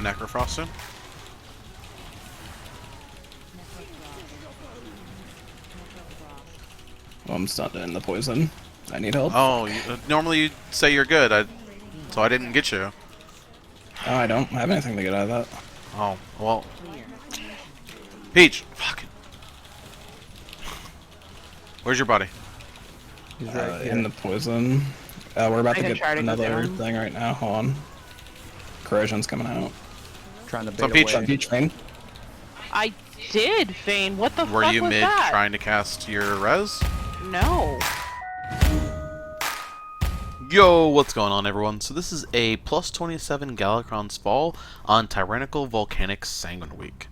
Necrofrost soon. Well, I'm stunned in the poison. I need help. Oh, normally you'd say you're good, so I didn't get you. Oh, I don't have anything to get out of that. Oh, well. Peach! Fuck. Where's your buddy? He's right here. In the poison. We're about to can get try to go another down. thing right now. Hold on. Corrosion's coming out. Trying to Some bait Peach. away. Peach Fane. I did, Fane. What the Were fuck you was mid that? trying to cast your res? No. Yo, what's going on, everyone? So this is a plus 27 Galakrond's Fall on Tyrannical, Volcanic, Sanguine week.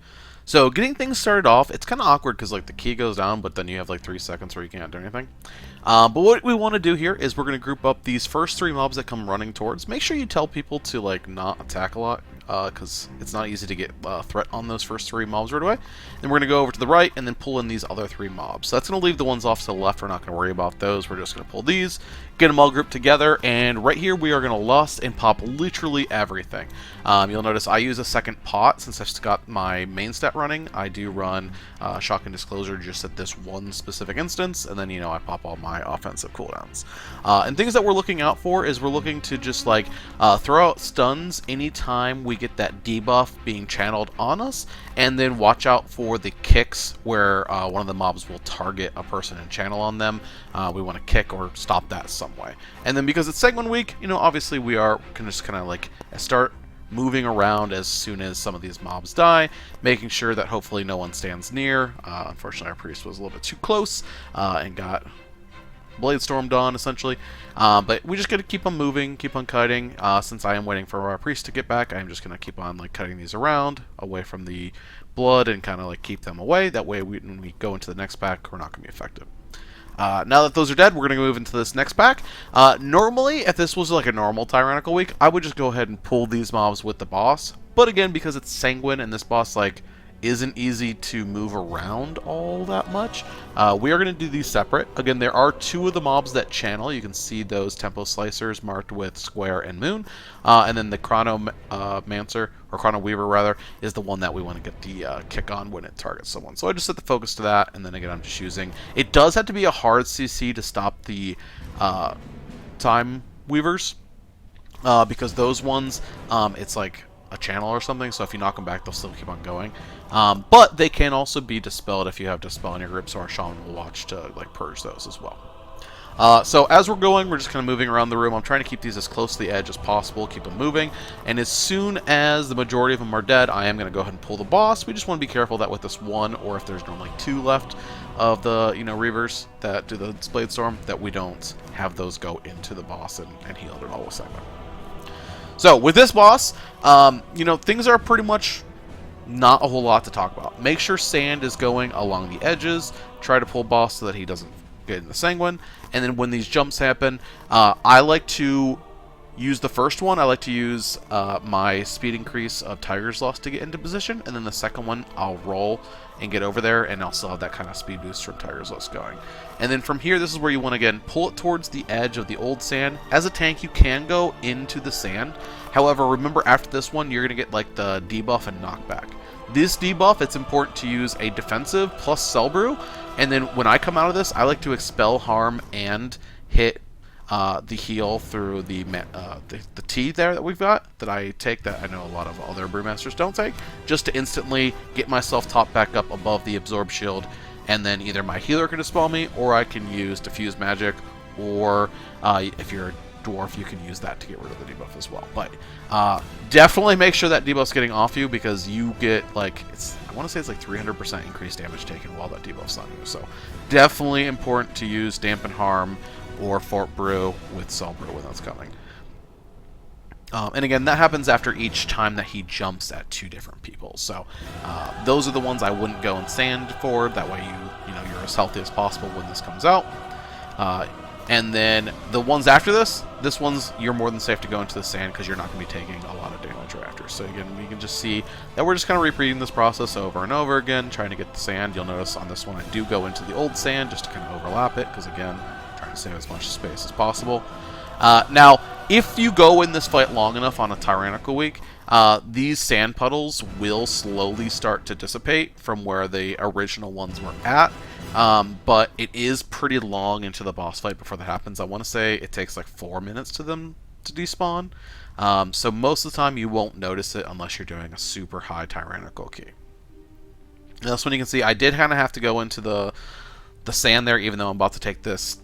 So getting things started off, it's kind of awkward because like the key goes down, but then you have like 3 seconds where you can't do anything. But what we want to do here is we're going to group up these first 3 mobs that come running towards. Make sure you tell people to like not attack a lot, because it's not easy to get threat on those first 3 mobs right away. Then we're going to go over to the right and then pull in these other 3 mobs. So that's going to leave the ones off to the left. We're not going to worry about those. We're just going to pull these, get them all grouped together, and right here we are going to lust and pop literally everything. You'll notice I use a second pot since I've got my main stat running. I do run Shock and Disclosure just at this one specific instance, and then, you know, I pop all my offensive cooldowns. And things that we're looking out for is we're looking to just like throw out stuns anytime we get that debuff being channeled on us, and then watch out for the kicks where one of the mobs will target a person and channel on them. We want to kick or stop that some way. And then because it's Sanguine week, you know, obviously we are just kind of like start moving around as soon as some of these mobs die, making sure that hopefully no one stands near. Unfortunately, our priest was a little bit too close and got blade stormed on, essentially. But we just got to keep on moving, keep on cutting. Since I am waiting for our priest to get back, I'm just going to keep on like cutting these around, away from the blood, and kind of like keep them away. That way, when we go into the next pack, we're not going to be effective. Now that those are dead, we're going to move into this next pack. Normally, if this was like a normal Tyrannical week, I would just go ahead and pull these mobs with the boss. But again, because it's Sanguine and this boss like isn't easy to move around all that much, we are going to do these separate. Again, there are 2 of the mobs that channel. You can see those tempo slicers marked with square and moon. And then the Chronomancer, or Chrono Weaver rather, is the one that we want to get the kick on when it targets someone. So I just set the focus to that, and then again I'm just using... It does have to be a hard CC to stop the Time Weavers, because those ones, it's like a channel or something, so if you knock them back, they'll still keep on going. But they can also be dispelled if you have Dispel in your group, so our Shaman will watch to like purge those as well. So as we're going, we're just kind of moving around the room. I'm trying to keep these as close to the edge as possible, keep them moving, and as soon as the majority of them are dead, I am going to go ahead and pull the boss. We just want to be careful that with this one, or if there's normally 2 left of the, you know, Reavers that do the Blade Storm, that we don't have those go into the boss and heal it all with Sanguine. So with this boss, you know, things are pretty much not a whole lot to talk about. Make sure sand is going along the edges. Try to pull boss so that he doesn't get in the Sanguine. And then when these jumps happen, I like to use the first one. I like to use my speed increase of Tiger's Lust to get into position. And then the second one, I'll roll and get over there, and I'll still have that kind of speed boost from Tiger's Lust going. And then from here, this is where you want to, again, pull it towards the edge of the old sand. As a tank, you can go into the sand. However, remember after this one, you're going to get like the debuff and knockback. This debuff, it's important to use a defensive plus Cell Brew. And then when I come out of this, I like to expel harm and hit the heal through the tea there that we've got, that I take, that I know a lot of other Brewmasters don't take, just to instantly get myself top back up above the Absorb Shield, and then either my healer can dispel me, or I can use Diffuse Magic, or if you're a dwarf, you can use that to get rid of the debuff as well. But definitely make sure that debuff's getting off you, because you get like, I want to say it's like 300% increased damage taken while that debuff's on you. So definitely important to use Dampen Harm or Fort Brew with Cell Brew when that's coming. And again, that happens after each time that he jumps at 2 different people. So those are the ones I wouldn't go and sand for. That way you know you're as healthy as possible when this comes out. And then the ones after this one's you're more than safe to go into the sand, because you're not going to be taking a lot of damage right after. So again, we can just see that we're just kind of repeating this process over and over again, trying to get the sand. You'll notice on this one I do go into the old sand just to kind of overlap it, because again, trying to save as much space as possible. Now, if you go in this fight long enough on a Tyrannical week, these sand puddles will slowly start to dissipate from where the original ones were at. But it is pretty long into the boss fight before that happens. I want to say it takes like 4 minutes to them to despawn. So most of the time you won't notice it unless you're doing a super high Tyrannical key. And that's when you can see I did kind of have to go into the sand there, even though I'm about to take this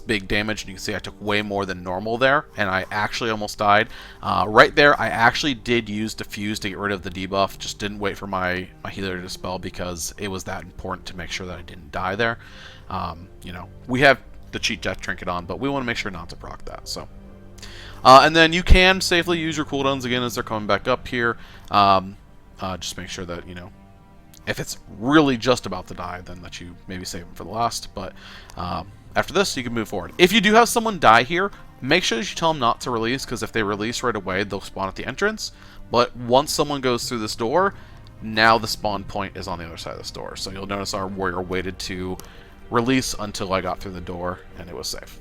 big damage, and you can see I took way more than normal there, and I actually almost died. Right there, I actually did use Diffuse to get rid of the debuff, just didn't wait for my healer to dispel because it was that important to make sure that I didn't die there. You know, we have the cheat death trinket on, but we want to make sure not to proc that. So, and then you can safely use your cooldowns again as they're coming back up here. Just make sure that, you know, if it's really just about to die, then that you maybe save them for the last. But after this, you can move forward. If you do have someone die here, make sure that you tell them not to release, because if they release right away, they'll spawn at the entrance. But once someone goes through this door, now the spawn point is on the other side of this door. So you'll notice our warrior waited to release until I got through the door, and it was safe.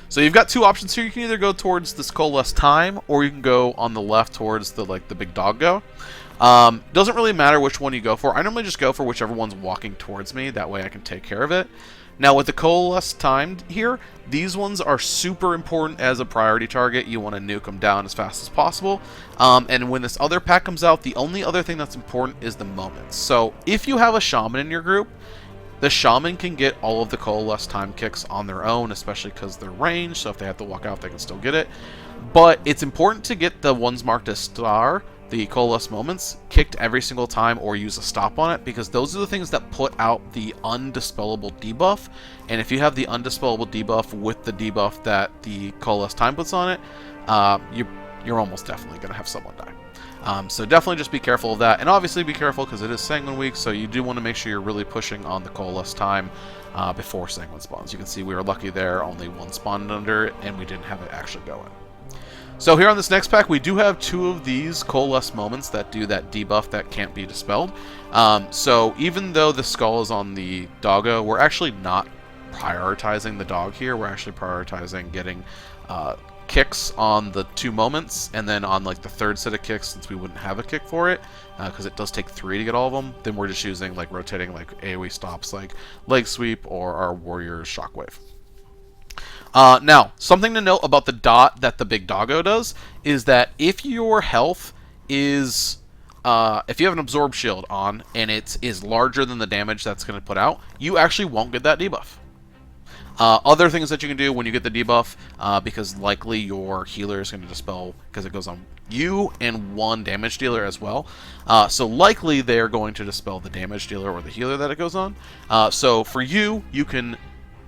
So you've got two options here. You can either go towards this Coalesce Time, or you can go on the left towards the big dog go. Doesn't really matter which one you go for. I normally just go for whichever one's walking towards me. That way I can take care of it. Now with the Coalesce Time here, these ones are super important as a priority target. You want to nuke them down as fast as possible. And when this other pack comes out, the only other thing that's important is the moments. So if you have a Shaman in your group, the Shaman can get all of the Coalesce Time kicks on their own, especially because they're ranged, so if they have to walk out, they can still get it. But it's important to get the ones marked as star, the Coalesce moments, kicked every single time or use a stop on it, because those are the things that put out the undispellable debuff. And if you have the undispellable debuff with the debuff that the Coalesce Time puts on it, you're almost definitely going to have someone die. So definitely just be careful of that, and obviously be careful because it is Sanguine week, so you do want to make sure you're really pushing on the Coalesce Time before Sanguine spawns. You can see we were lucky there, only one spawned under it, and we didn't have it actually go in. So here on this next pack, we do have two of these Coalesce moments that do that debuff that can't be dispelled. So even though the skull is on the doggo, we're actually not prioritizing the dog here. We're actually prioritizing getting kicks on the two moments, and then on like the third set of kicks, since we wouldn't have a kick for it, because it does take 3 to get all of them, then we're just using like rotating like AoE stops like leg sweep or our warrior's shockwave. Now, something to note about the dot that the big doggo does is that if your health is if you have an absorb shield on and it is larger than the damage that's going to put out, you actually won't get that debuff. Other things that you can do when you get the debuff, because likely your healer is going to dispel, because it goes on you and one damage dealer as well. So likely they're going to dispel the damage dealer or the healer that it goes on. So for you, you can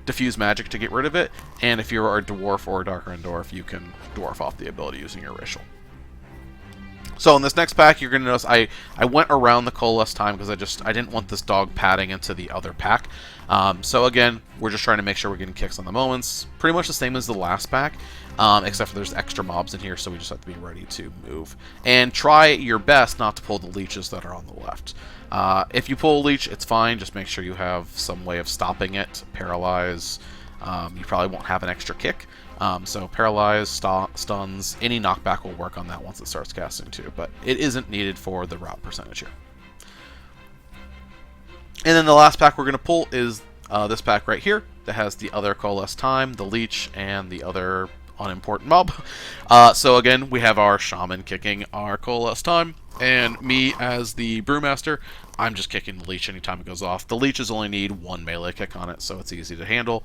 diffuse magic to get rid of it, and if you're a dwarf or a darker dwarf, you can dwarf off the ability using your racial. So in this next pack, you're going to notice I went around the Coalesce Time because I didn't want this dog padding into the other pack. So again, we're just trying to make sure we're getting kicks on the moments. Pretty much the same as the last pack, except for there's extra mobs in here, so we just have to be ready to move. And try your best not to pull the leeches that are on the left. If you pull a leech, it's fine. Just make sure you have some way of stopping it. Paralyze. You probably won't have an extra kick. So paralyze, stuns, any knockback will work on that once it starts casting too, but it isn't needed for the route percentage here. And then the last pack we're going to pull is this pack right here that has the other Coalesce Time, the leech, and the other unimportant mob. So again, we have our Shaman kicking our Coalesce Time, and me as the Brewmaster, I'm just kicking the leech anytime it goes off. The leeches only need one melee kick on it, so it's easy to handle.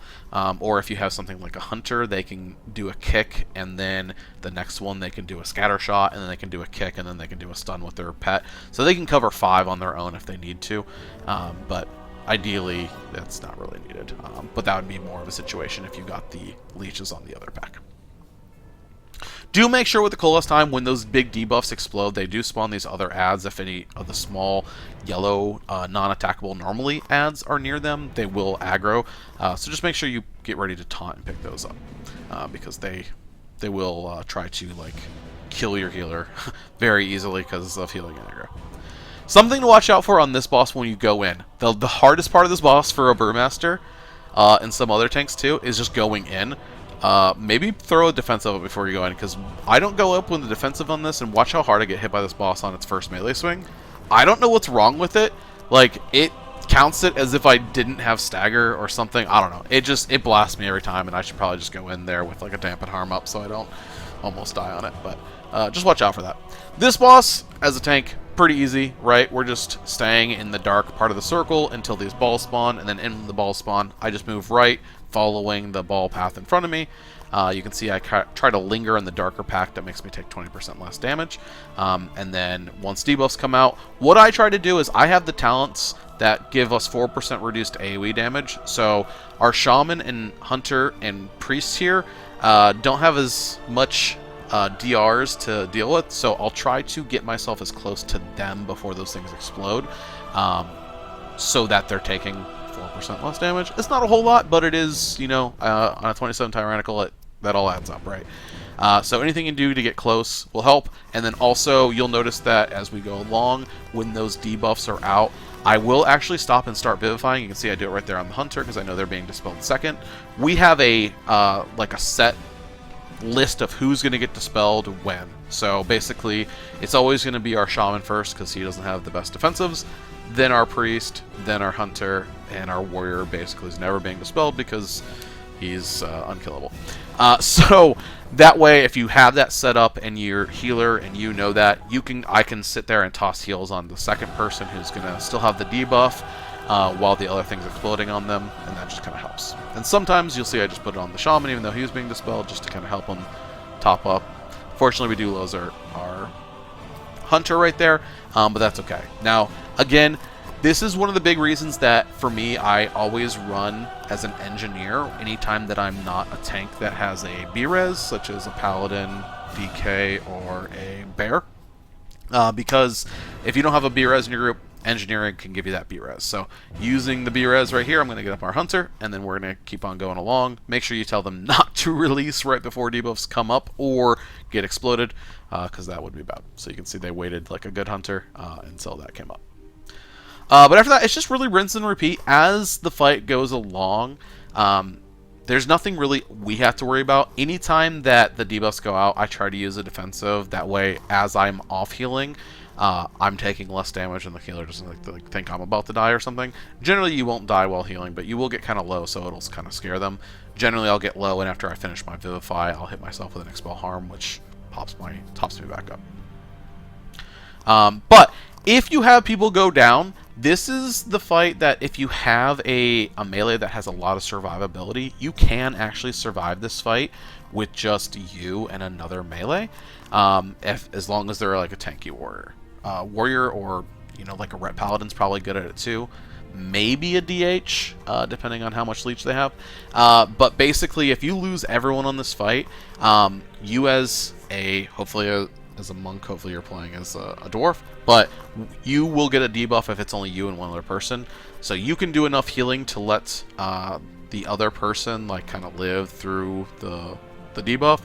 Or if you have something like a hunter, they can do a kick, and then the next one they can do a scatter shot, and then they can do a kick, and then they can do a stun with their pet. So they can cover 5 on their own if they need to, but ideally that's not really needed. But that would be more of a situation if you got the leeches on the other pack. Do make sure with the Coalesce Time, when those big debuffs explode, they do spawn these other ads. If any of the small yellow non-attackable normally ads are near them, they will aggro. So just make sure you get ready to taunt and pick those up, because they will try to like kill your healer very easily because of healing and aggro. Something to watch out for on this boss when you go in. The hardest part of this boss for a Brewmaster, and some other tanks too, is just going in. maybe throw a defensive up before you go in, because I don't go up with the defensive on this, and watch how hard I get hit by this boss on its first melee swing. I don't know what's wrong with it. Like, it counts it as if I didn't have stagger or something. I don't know. It blasts me every time, and I should probably just go in there with like a dampen harm up so I don't almost die on it. But just watch out for that. This boss, as a tank, pretty easy, right? We're just staying in the dark part of the circle until these balls spawn, and then in the balls spawn, I just move right, following the ball path in front of me. You can see I try to linger in the darker pack. That makes me take 20% less damage. And then once debuffs come out, what I try to do is I have the talents that give us 4% reduced AoE damage. So our Shaman and Hunter and Priest here don't have as much DRs to deal with, so I'll try to get myself as close to them before those things explode, so that they're taking 4% less damage. It's not a whole lot, but it is, you know, on a 27 Tyrannical, that all adds up, right? So anything you can do to get close will help. And then also, you'll notice that as we go along, when those debuffs are out, I will actually stop and start vivifying. You can see I do it right there on the Hunter, because I know they're being dispelled second. We have a like a set list of who's going to get dispelled when. So basically, it's always going to be our Shaman first, because he doesn't have the best defensives, then our Priest, then our Hunter, and our Warrior basically is never being dispelled because he's unkillable. So that way, if you have that set up and you're healer and you know that, I can sit there and toss heals on the second person who's going to still have the debuff while the other thing's exploding on them, and that just kind of helps. And sometimes you'll see I just put it on the Shaman even though he was being dispelled, just to kind of help him top up. Fortunately, we do lose our Hunter right there, but that's okay. Now, again, this is one of the big reasons that, for me, I always run as an engineer anytime that I'm not a tank that has a B-res, such as a Paladin, DK, or a Bear. Because if you don't have a B-res in your group, engineering can give you that B-res. So using the B-res right here, I'm going to get up our Hunter, and then we're going to keep on going along. Make sure you tell them not to release right before debuffs come up or get exploded, because that would be bad. So you can see they waited like a good Hunter until that came up. But after that, it's just really rinse and repeat as the fight goes along. There's nothing really we have to worry about. Anytime that the debuffs go out, I try to use a defensive. That way, as I'm off healing, I'm taking less damage and the healer doesn't think I'm about to die or something. Generally, you won't die while healing, but you will get kind of low, so it'll kind of scare them. Generally, I'll get low, and after I finish my Vivify, I'll hit myself with an Expel Harm, which tops me back up. But if you have people go down, this is the fight that if you have a melee that has a lot of survivability, you can actually survive this fight with just you and another melee, as long as they're like a tanky warrior, or you know, like a Ret Paladin's probably good at it too. Maybe a DH, depending on how much leech they have. But basically, if you lose everyone on this fight, you as a monk, hopefully you're playing as a dwarf, but you will get a debuff if it's only you and one other person. So you can do enough healing to let the other person like kind of live through the debuff,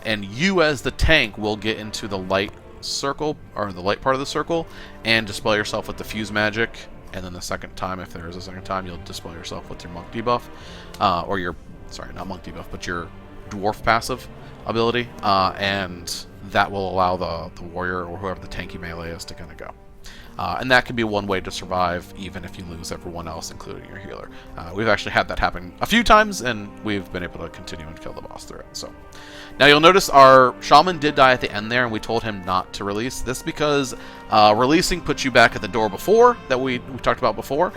and you as the tank will get into the light circle, or the light part of the circle, and dispel yourself with diffuse magic. And then the second time, if there is a second time, you'll dispel yourself with your monk debuff, or your, sorry, not monk debuff, but your dwarf passive ability, and that will allow the warrior or whoever the tanky melee is to kind of go. And that can be one way to survive even if you lose everyone else, including your healer. We've actually had that happen a few times, and we've been able to continue and kill the boss through it. So now you'll notice our Shaman did die at the end there, and we told him not to release. This because releasing puts you back at the door before that we talked about before.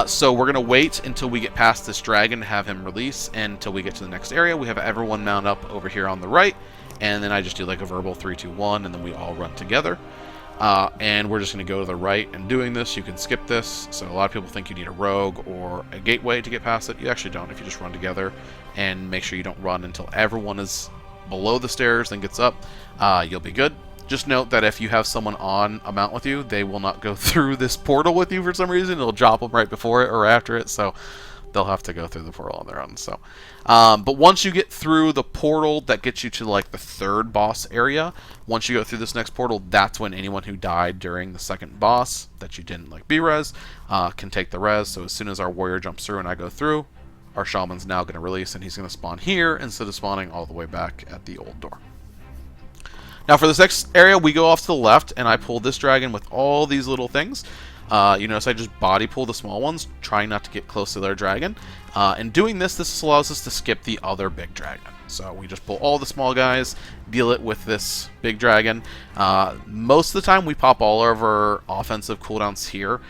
So we're going to wait until we get past this dragon to have him release, and until we get to the next area. We have everyone mount up over here on the right, and then I just do like a verbal 3, 2, 1, and then we all run together. And we're just going to go to the right and doing this. You can skip this. So a lot of people think you need a rogue or a gateway to get past it. You actually don't if you just run together, and make sure you don't run until everyone is below the stairs, then gets up. You'll be good. Just note that if you have someone on a mount with you, they will not go through this portal with you for some reason. It'll drop them right before it or after it, so they'll have to go through the portal on their own. So, but once you get through the portal that gets you to like the third boss area, once you go through this next portal, that's when anyone who died during the second boss that you didn't like B-res can take the res. So as soon as our warrior jumps through and I go through, our shaman's now going to release, and he's going to spawn here instead of spawning all the way back at the old door. Now for this next area, we go off to the left, and I pull this dragon with all these little things. You notice I just body pull the small ones, trying not to get close to their dragon. And doing this allows us to skip the other big dragon. So we just pull all the small guys, deal it with this big dragon. Most of the time we pop all of our offensive cooldowns here.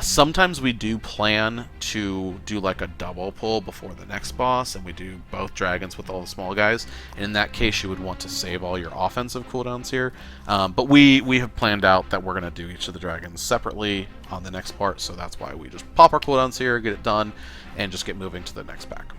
Sometimes we do plan to do like a double pull before the next boss, and we do both dragons with all the small guys. And in that case, you would want to save all your offensive cooldowns here. But we have planned out that we're going to do each of the dragons separately on the next part, so that's why we just pop our cooldowns here, get it done, and just get moving to the next pack.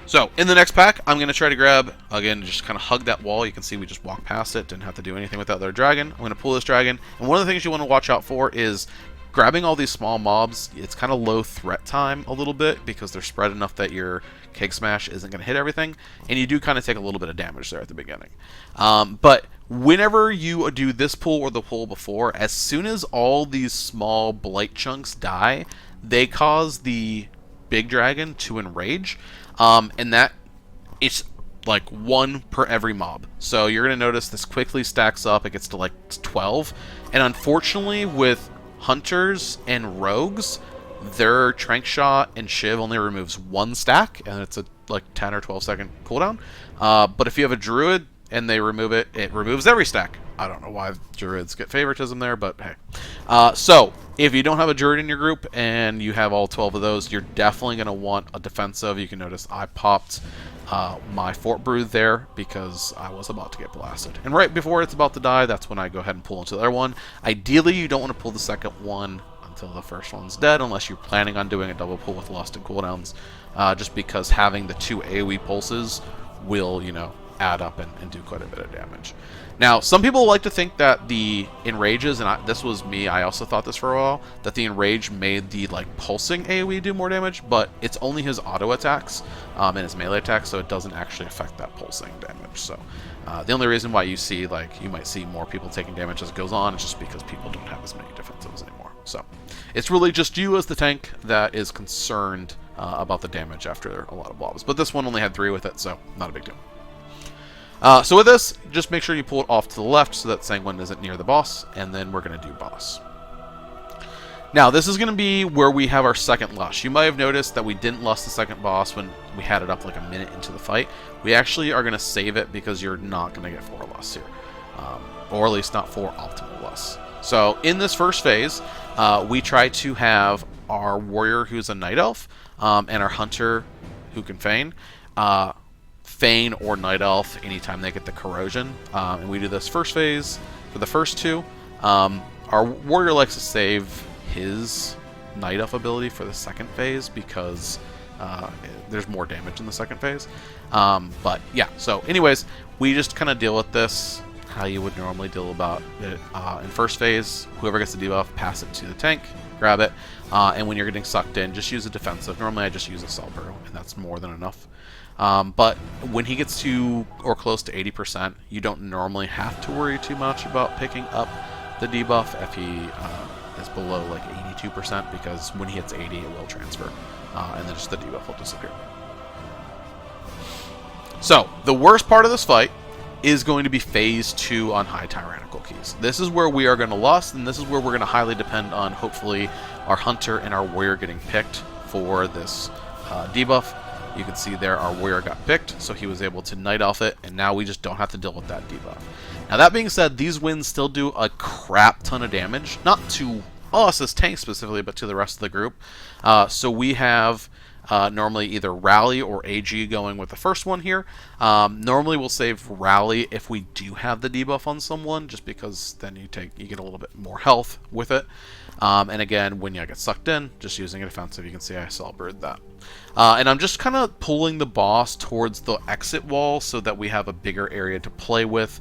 So, in the next pack, I'm going to try to grab, again, just kind of hug that wall. You can see we just walked past it, didn't have to do anything without their dragon. I'm going to pull this dragon, and one of the things you want to watch out for is grabbing all these small mobs. It's kind of low threat time a little bit, because they're spread enough that your Keg Smash isn't going to hit everything, and you do kind of take a little bit of damage there at the beginning. But whenever you do this pull or the pull before, as soon as all these small blight chunks die, they cause the big dragon to enrage. And that it's like 1 per every mob. So you're going to notice this quickly stacks up. It gets to like 12. And unfortunately, with hunters and rogues, their Trank Shot and Shiv only removes 1 stack, and it's a like 10 or 12 second cooldown. But if you have a druid and they remove it, it removes every stack. I don't know why druids get favoritism there, but hey. So if you don't have a druid in your group and you have all 12 of those, you're definitely going to want a defensive. You can notice I popped my Fort Brood there because I was about to get blasted. And right before it's about to die, that's when I go ahead and pull into the other one. Ideally, you don't want to pull the second one until the first one's dead, unless you're planning on doing a double pull with Lust and cooldowns, just because having the 2 AoE pulses will, you know, add up and do quite a bit of damage. Now, some people like to think that the enrages, and this was me, I also thought this for a while, that the enrage made the like pulsing AoE do more damage, but it's only his auto attacks and his melee attacks, so it doesn't actually affect that pulsing damage. So the only reason why you see, like, you might see more people taking damage as it goes on is just because people don't have as many defensives anymore. So it's really just you as the tank that is concerned about the damage after a lot of blobs. But this one only had 3 with it, so not a big deal. So with this, just make sure you pull it off to the left so that Sanguine isn't near the boss, and then we're going to do boss. Now, this is going to be where we have our second lush. You might have noticed that we didn't lust the second boss when we had it up like a minute into the fight. We actually are going to save it because you're not going to get 4 lusts here, or at least not 4 optimal lusts. So in this first phase, we try to have our warrior who's a night elf, and our hunter who can feign. Feign or Night Elf anytime they get the corrosion. And we do this first phase for the first 2. Our warrior likes to save his Night Elf ability for the second phase because there's more damage in the second phase. But yeah, so anyways, we just kind of deal with this how you would normally deal about it in first phase. Whoever gets the debuff, pass it to the tank, grab it, and when you're getting sucked in, just use a defensive. Normally I just use a Cell Burrow, and that's more than enough. But when he gets to or close to 80%, you don't normally have to worry too much about picking up the debuff if he is below like 82%, because when he hits 80, it will transfer, and then just the debuff will disappear. So the worst part of this fight is going to be phase 2 on high Tyrannical keys. This is where we are going to lust, and this is where we're going to highly depend on hopefully our hunter and our warrior getting picked for this debuff. You can see there our warrior got picked, so he was able to Night Elf it, and now we just don't have to deal with that debuff. Now that being said, these wins still do a crap ton of damage, not to us as tanks specifically, but to the rest of the group. So we have normally either Rally or AG going with the first one here. Normally we'll save Rally if we do have the debuff on someone, just because then you get a little bit more health with it. And again, when you get sucked in, just using a defensive, you can see I Cellbirded that. And I'm just kind of pulling the boss towards the exit wall so that we have a bigger area to play with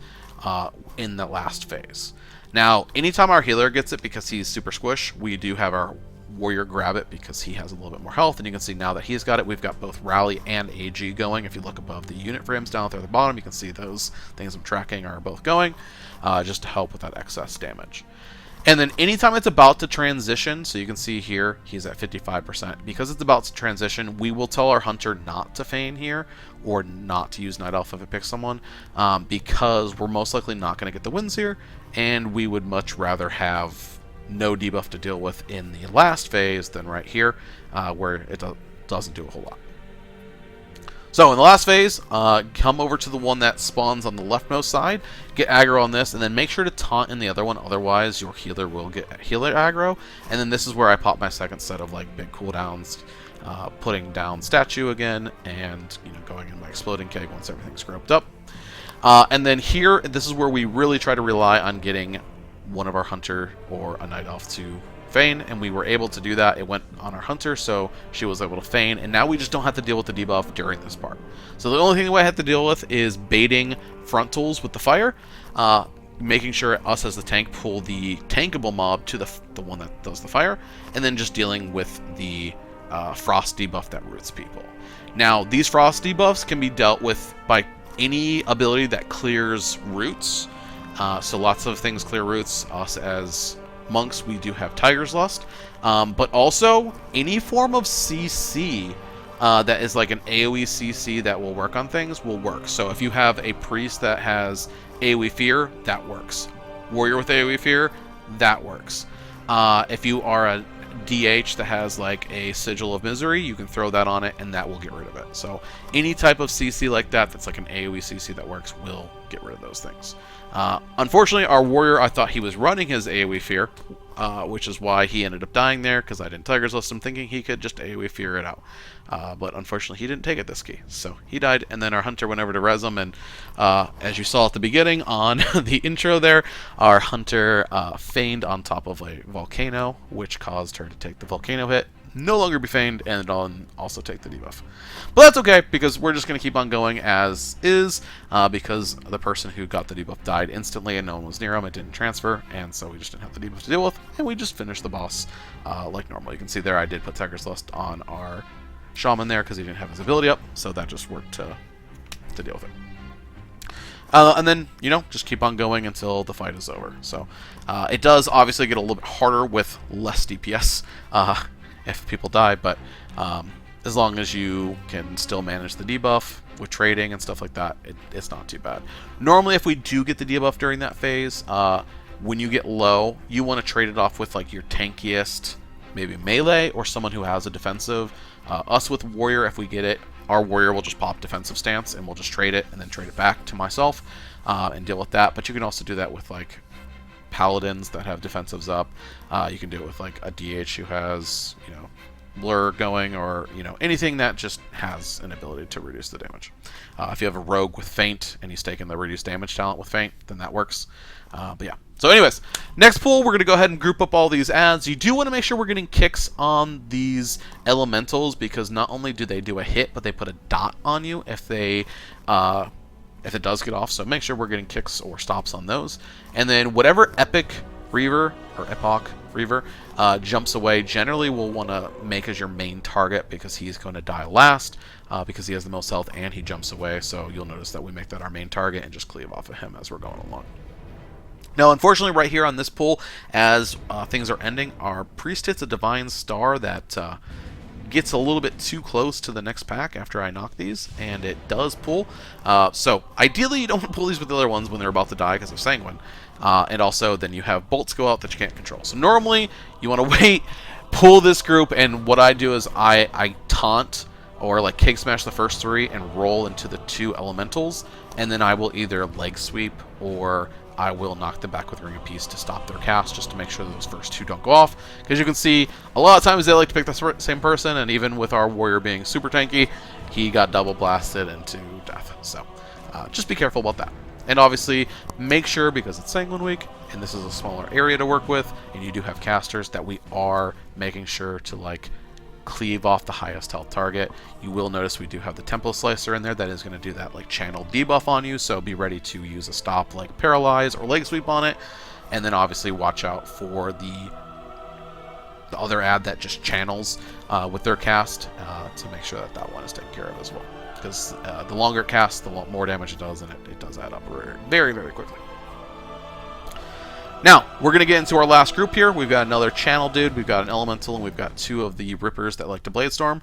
in the last phase. Now, anytime our healer gets it, because he's super squish, we do have our warrior grab it because he has a little bit more health. And you can see now that he's got it, we've got both Rally and AG going. If you look above the unit frames down there at the bottom, you can see those things I'm tracking are both going, just to help with that excess damage. And then anytime it's about to transition, so you can see here, he's at 55%. Because it's about to transition, we will tell our hunter not to feign here, or not to use Night Elf if it picks someone, because we're most likely not going to get the wins here, and we would much rather have no debuff to deal with in the last phase than right here, where it doesn't do a whole lot. So in the last phase, come over to the one that spawns on the leftmost side, get aggro on this, and then make sure to taunt in the other one, otherwise your healer will get healer aggro. And then this is where I pop my second set of like big cooldowns, putting down statue again, and going in my exploding keg once everything's scrubbed up. And then here, this is where we really try to rely on getting one of our hunter or a night elf to feign, and we were able to do that. It went on our hunter, so she was able to feign, and now we just don't have to deal with the debuff during this part. So the only thing I have to deal with is baiting frontals with the fire, making sure us as the tank pull the tankable mob to the one that does the fire, and then just dealing with the frost debuff that roots people. Now these frost debuffs can be dealt with by any ability that clears roots. So lots of things clear roots. Us as monks, we do have Tiger's Lust, but also any form of CC that is like an AoE CC that will work on things will work. So if you have a priest that has AoE Fear, that works. Warrior with AoE Fear, that works. If you are a DH that has like a Sigil of Misery, you can throw that on it and that will get rid of it. So any type of CC like that, that's like an AoE CC that works, will get rid of those things. Unfortunately, our warrior, I thought he was running his AoE Fear, which is why he ended up dying there, because I didn't Tiger's List him thinking he could just AoE Fear it out. But unfortunately, he didn't take it this key, so he died, and then our hunter went over to res him, and as you saw at the beginning on the intro there, our hunter feigned on top of a volcano, which caused her to take the volcano hit, no longer be feigned, and also take the debuff. But that's okay, because we're just going to keep on going as is, because the person who got the debuff died instantly and no one was near him. It didn't transfer, and so we just didn't have the debuff to deal with, and we just finished the boss like normal. You can see there I did put Tiger's Lust on our shaman there because he didn't have his ability up, so that just worked to deal with it. And then, just keep on going until the fight is over. So it does obviously get a little bit harder with less DPS if people die, but as long as you can still manage the debuff with trading and stuff like that, it's not too bad. Normally, if we do get the debuff during that phase, when you get low, you want to trade it off with like your tankiest, maybe melee, or someone who has a defensive. Us with warrior, if we get it, our warrior will just pop defensive stance, and we'll just trade it, and then trade it back to myself, and deal with that. But you can also do that with like paladins that have defensives up. You can do it with like a DH who has, blur going, or anything that just has an ability to reduce the damage. If you have a rogue with feint and he's taking the reduced damage talent with feint, then that works. But yeah. So anyways, next pool, we're going to go ahead and group up all these adds. You do want to make sure we're getting kicks on these elementals, because not only do they do a hit, but they put a dot on you if it does get off. So make sure we're getting kicks or stops on those. And then whatever epic Reaver or Epoch Reaver jumps away, generally we'll want to make as your main target, because he's going to die last, because he has the most health and he jumps away. So you'll notice that we make that our main target and just cleave off of him as we're going along. Now, unfortunately, right here on this pull, as things are ending, our priest hits a divine star that gets a little bit too close to the next pack after I knock these, and it does pull. So ideally, you don't want to pull these with the other ones when they're about to die because of Sanguine. And also, then you have bolts go out that you can't control. So normally, you want to wait, pull this group, and what I do is I taunt or like cake smash the first three and roll into the two elementals, and then I will either leg sweep or I will knock them back with Ring of Peace to stop their cast, just to make sure those first two don't go off. Because you can see, a lot of times they like to pick the same person, and even with our warrior being super tanky, he got double blasted into death. So just be careful about that. And obviously, make sure, because it's Sanguine Week, and this is a smaller area to work with, and you do have casters, that we are making sure to like cleave off the highest health target. You will notice we do have the Temple Slicer in there that is going to do that like channel debuff on you, so be ready to use a stop like Paralyze or Leg Sweep on it. And then obviously watch out for the other ad that just channels with their cast, to make sure that that one is taken care of as well. Because the longer it casts, the more damage it does, and it does add up very, very quickly. Now, we're going to get into our last group here. We've got another channel dude, we've got an elemental, and we've got 2 of the rippers that like to bladestorm.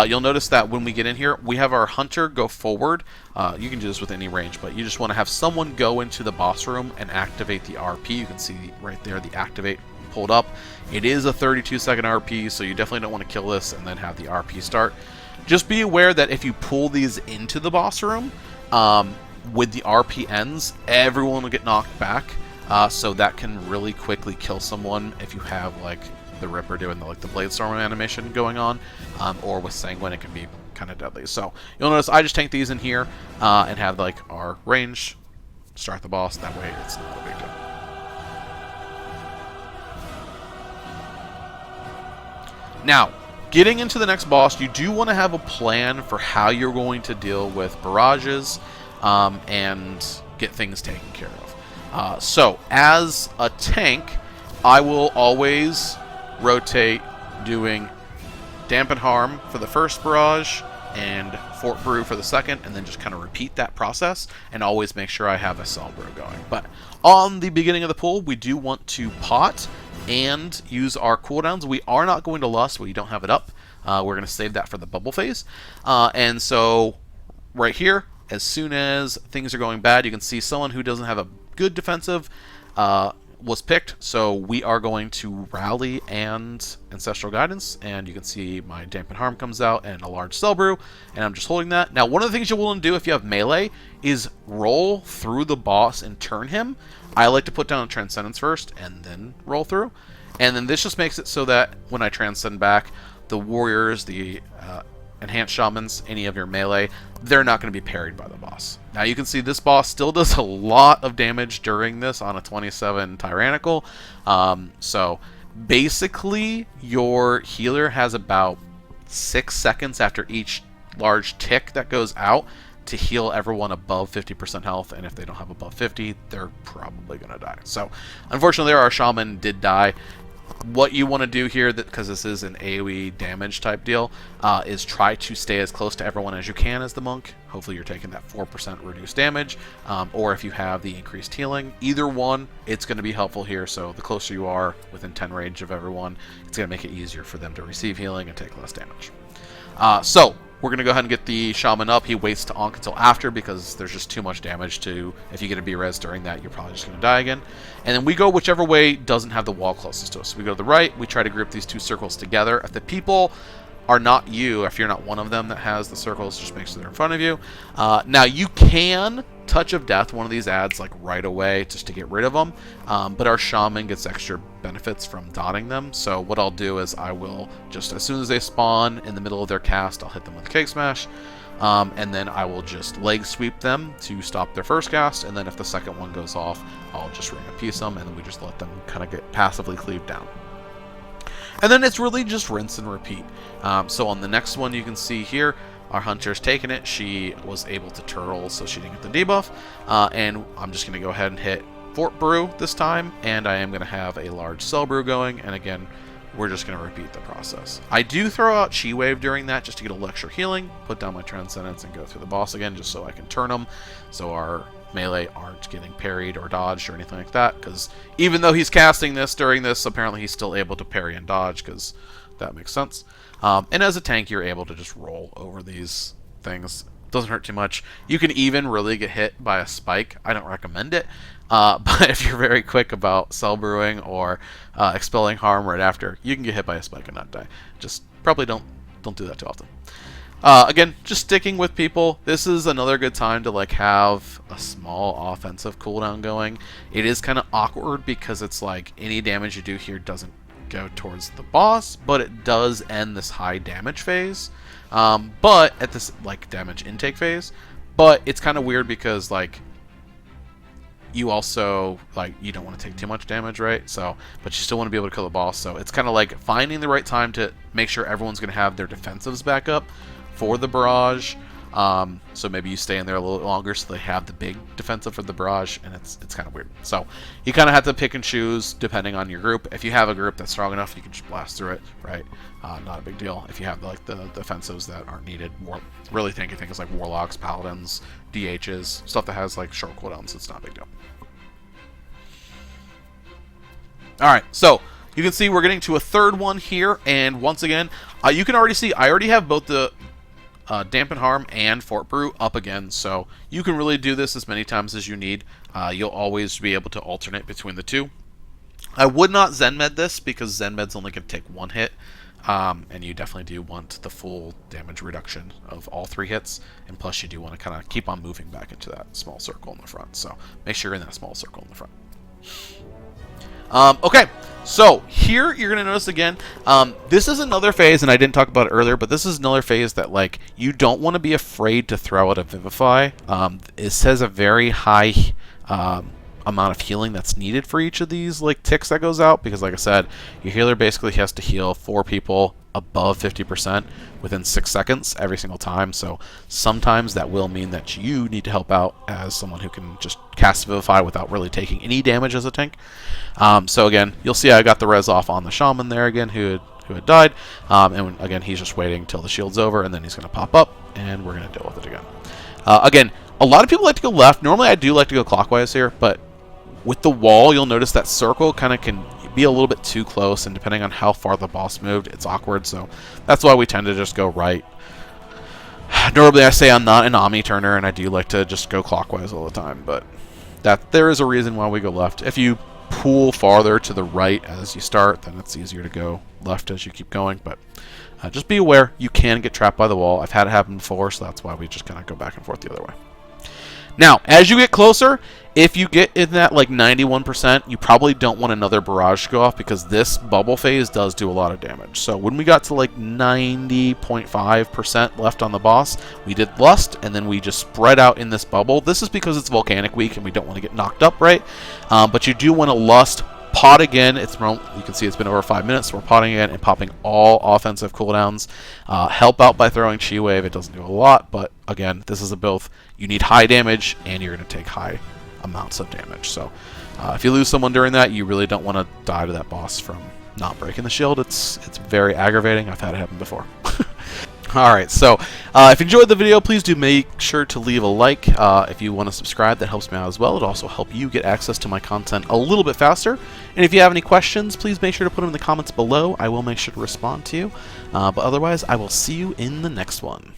You'll notice that when we get in here, we have our hunter go forward. You can do this with any range, but you just want to have someone go into the boss room and activate the RP. You can see right there the activate pulled up. It is a 32-second RP, so you definitely don't want to kill this and then have the RP start. Just be aware that if you pull these into the boss room, with the RP ends, everyone will get knocked back. So that can really quickly kill someone if you have like the Ripper doing the Bladestorm animation going on, or with Sanguine it can be kind of deadly. So you'll notice I just tank these in here and have like our range start the boss. That way it's not a big deal. Now, getting into the next boss, you do want to have a plan for how you're going to deal with barrages and get things taken care of. So, as a tank, I will always rotate doing Dampen Harm for the first barrage and Fort Brew for the second, and then just kind of repeat that process and always make sure I have a Cell Brew going. But on the beginning of the pool, we do want to pot and use our cooldowns. We are not going to Lust, we don't have it up. We're going to save that for the bubble phase. And so, right here, as soon as things are going bad, you can see someone who doesn't have a good defensive was picked, so we are going to Rally and Ancestral Guidance, and you can see my Dampen Harm comes out and a large Cell Brew, and I'm just holding that. Now, one of the things you'll want to do if you have melee is roll through the boss and turn him. I like to put down a Transcendence first and then roll through, and then this just makes it so that when I transcend back, the warriors, the enhanced shamans, any of your melee, they're not going to be parried by the boss. Now you can see this boss still does a lot of damage during this on a 27 Tyrannical. So basically your healer has about 6 seconds after each large tick that goes out to heal everyone above 50% health, and if they don't have above 50, they're probably going to die. So unfortunately our shaman did die. What you want to do here, because this is an AoE damage type deal, is try to stay as close to everyone as you can as the monk. Hopefully you're taking that 4% reduced damage, or if you have the increased healing. Either one, it's going to be helpful here, so the closer you are within 10 range of everyone, it's going to make it easier for them to receive healing and take less damage. So, we're going to go ahead and get the Shaman up. He waits to onk until after because there's just too much damage to, if you get a B-res during that, you're probably just going to die again. And then we go whichever way doesn't have the wall closest to us. We go to the right, we try to group these 2 circles together. If the people are not you, if you're not one of them that has the circles, just make sure they're in front of you. Now you can Touch of Death one of these adds like right away just to get rid of them, but our shaman gets extra benefits from dotting them. So what I'll do is I will just, as soon as they spawn in the middle of their cast, I'll hit them with Cake Smash, and then I will just leg sweep them to stop their first cast, and then if the second one goes off, I'll just ring a piece them, and then we just let them kind of get passively cleaved down. And then it's really just rinse and repeat. So on the next one you can see here, our hunter's taken it. She was able to turtle, so she didn't get the debuff. And I'm just going to go ahead and hit Fort Brew this time, and I am going to have a large Cell Brew going, and again, we're just going to repeat the process. I do throw out Chi Wave during that just to get a little extra healing, put down my Transcendence, and go through the boss again just so I can turn them, so our melee aren't getting parried or dodged or anything like that, because even though he's casting this during this, apparently he's still able to parry and dodge, because that makes sense. And as a tank, you're able to just roll over these things. Doesn't hurt too much. You can even really get hit by a spike. I don't recommend it, but if you're very quick about Cell Brewing or expelling harm right after, you can get hit by a spike and not die. Just probably don't do that too often. Again, just sticking with people. This is another good time to like have a small offensive cooldown going. It is kind of awkward because it's like any damage you do here doesn't go towards the boss, but it does end this high damage phase. But at this like damage intake phase, but it's kind of weird because like you also like you don't want to take too much damage, right? So, but you still want to be able to kill the boss. So it's kind of like finding the right time to make sure everyone's going to have their defensives back up for the barrage. So maybe you stay in there a little longer so they have the big defensive for the barrage, and it's kind of weird. So you kind of have to pick and choose depending on your group. If you have a group that's strong enough, you can just blast through it, right? Not a big deal. If you have like the defensives that aren't needed, really tanky things like Warlocks, Paladins, DHs, stuff that has like short cooldowns, it's not a big deal. Alright, so you can see we're getting to a third one here, and once again, you can already see I already have both the Dampen Harm and Fort Brew up again, so you can really do this as many times as you need. You'll always be able to alternate between the two. I would not Zen Med this because Zen Med's only going to take one hit, and you definitely do want the full damage reduction of all 3 hits, and plus you do want to kind of keep on moving back into that small circle in the front, so make sure you're in that small circle in the front. Okay, so here you're going to notice again, this is another phase, and I didn't talk about it earlier, but this is another phase that, like, you don't want to be afraid to throw out a Vivify. It says a very high amount of healing that's needed for each of these like ticks that goes out, because like I said, your healer basically has to heal 4 people above 50% within 6 seconds every single time, so sometimes that will mean that you need to help out as someone who can just cast Vivify without really taking any damage as a tank. So again, you'll see I got the res off on the shaman there again who had died, and again he's just waiting until the shield's over, and then he's going to pop up and we're going to deal with it again. Again, a lot of people like to go left. Normally I do like to go clockwise here, but with the wall, you'll notice that circle kind of can be a little bit too close, and depending on how far the boss moved, it's awkward, so that's why we tend to just go right. Normally I say I'm not an Omni turner, and I do like to just go clockwise all the time, but there is a reason why we go left. If you pull farther to the right as you start, then it's easier to go left as you keep going, but just be aware, you can get trapped by the wall. I've had it happen before, so that's why we just kind of go back and forth the other way. Now, as you get closer, if you get in that like 91%, you probably don't want another barrage to go off, because this bubble phase does do a lot of damage. So when we got to like 90.5% left on the boss, we did Lust, and then we just spread out in this bubble. This is because it's Volcanic week and we don't want to get knocked up, right? But you do want to Lust, pot again. You can see it's been over 5 minutes, so we're potting again and popping all offensive cooldowns. Help out by throwing Chi Wave. It doesn't do a lot, but again, this is a both. You need high damage and you're going to take high amounts of damage. So if you lose someone during that, you really don't want to die to that boss from not breaking the shield. It's very aggravating. I've had it happen before. Alright, so if you enjoyed the video, please do make sure to leave a like. If you want to subscribe, that helps me out as well. It'll also help you get access to my content a little bit faster. And if you have any questions, please make sure to put them in the comments below. I will make sure to respond to you. But otherwise, I will see you in the next one.